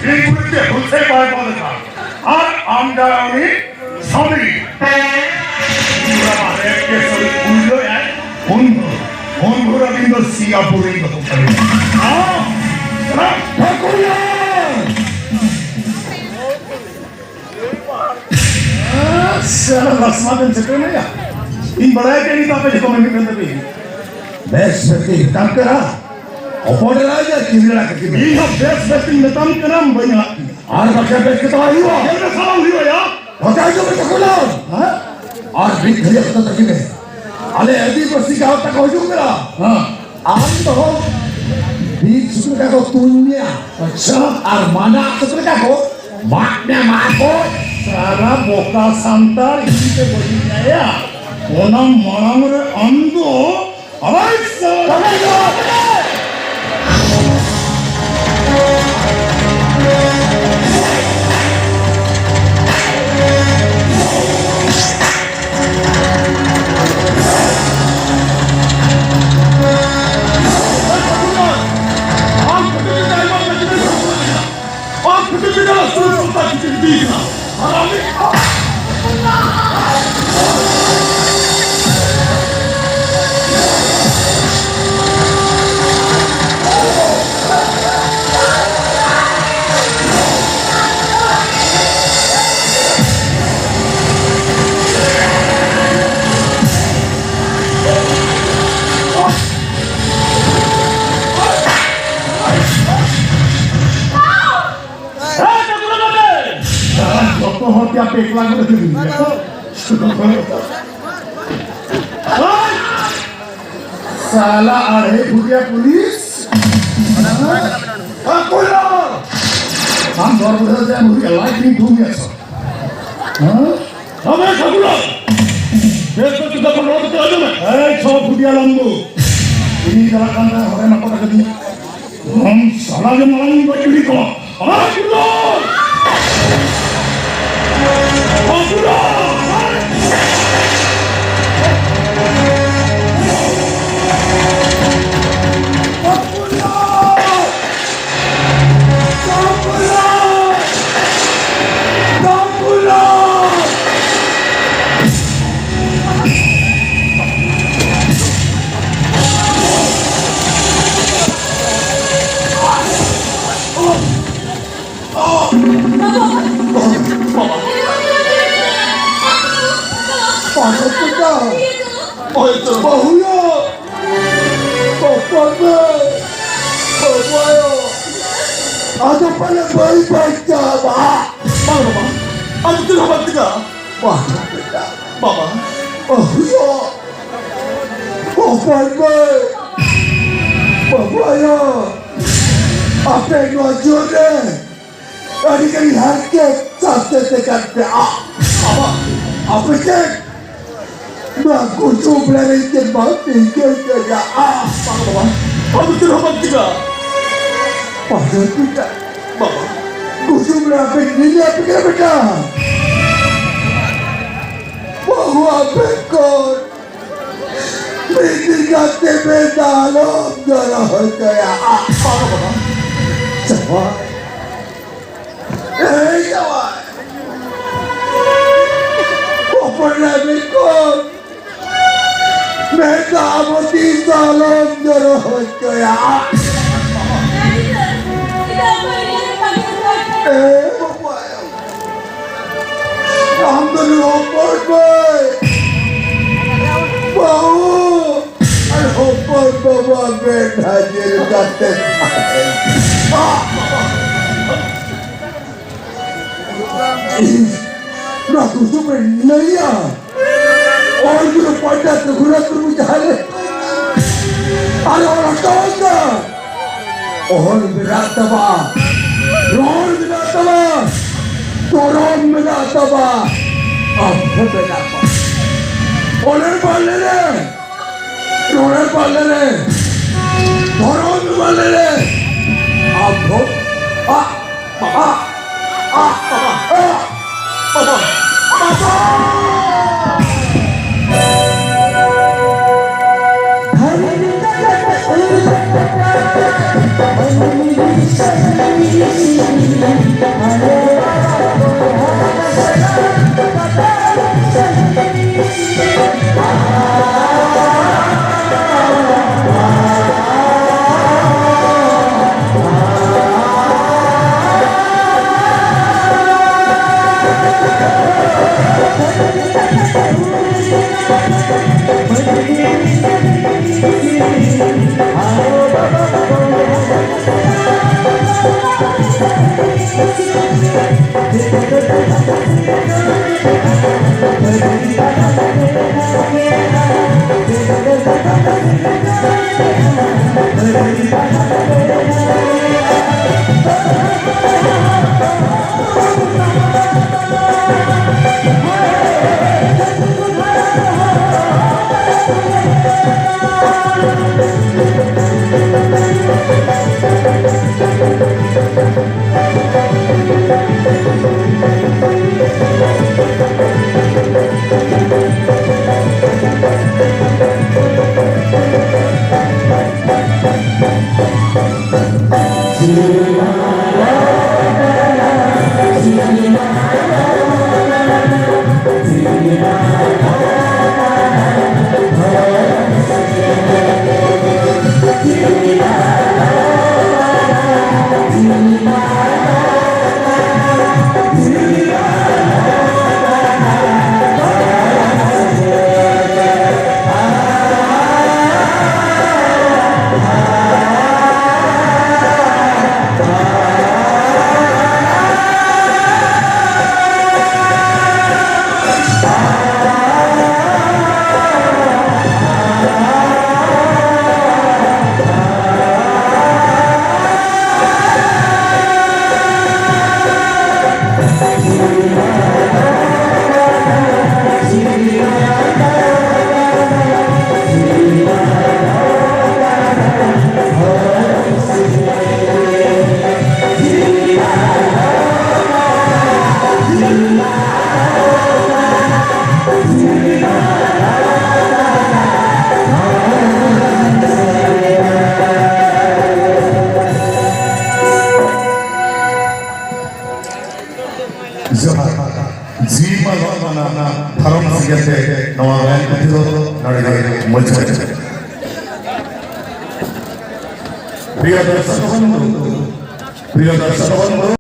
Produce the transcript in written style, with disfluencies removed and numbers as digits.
বিপরীতে হচ্ছে পায় পদকা আর আমরা আমি সবই বন্ধুরা কিন্তু সিঙ্গাপুরে Rasmadan sekarang ya, ini balai ni tak apa je kau mungkin tapi, best seperti hitam kerah, apa dia lagi kiri lagi kiri, ini best seperti hitam kerah banyak, और बच्चे बेच के तो आई हो, ये तो साला हुई हो यार, बताइए जो बेच को लाओ, हाँ, और भी खरीद करता तक नहीं, अरे ऐसी बस्ती का होता कौन जो मेरा, हाँ, आज तो हो, बीच सुपर का को तुन्या, अच्छा, और माना सुपर का को, मार में मार को, सारा बोका सांतार इसी पे बोली जाया, ओनम मनामरे अंधो, अरे साला, क्या पेटला को रख दी साला आड़े भूतिया पुलिस हाँ कोला हम दौड़ बढ़ा जाए मुझे लाइटिंग धूम है सर हाँ हमें खबुला देश पर कितना पर रोड पे आ जाओ मैं छो भूतिया लंबू इन्हीं तरह का ना हमें ना पता कभी हम साला के मालूम बच्ची को हाँ kilo बहुया ada pada bayi baca mama ada tu apa tiga wah mama oh ya oh bayi bahaya apa yang wajib ni tadi kali harga satu tekan apa apa ke aku coba lagi mati kerja mama ada tu apa tiga pada tidak, Bapa. Kusum lapik ni apa kena benda? Bahawa bekor, mesti kata benda lom darah saya. Bapa. Jawab. Jawab. Bapa lapik bekor, benda mesti dalam darah saya. I'm the Lord boy. Wow! I hope Baba Ben Hajir got this. ना तुझे में नहीं आ और जो पढ़ता तो घुरा तो मुझे हाले अरे और हटाओ और मेरा तबा रोड मेरा तबा तोरण मेरा तबा अब मेरा तबा ओनर पाले रे तोरण पाले रे तोरण पाले रे अब आ बाबा आ बाबा बाबा बाबा Thank you. प्रिय दर्शक बंधु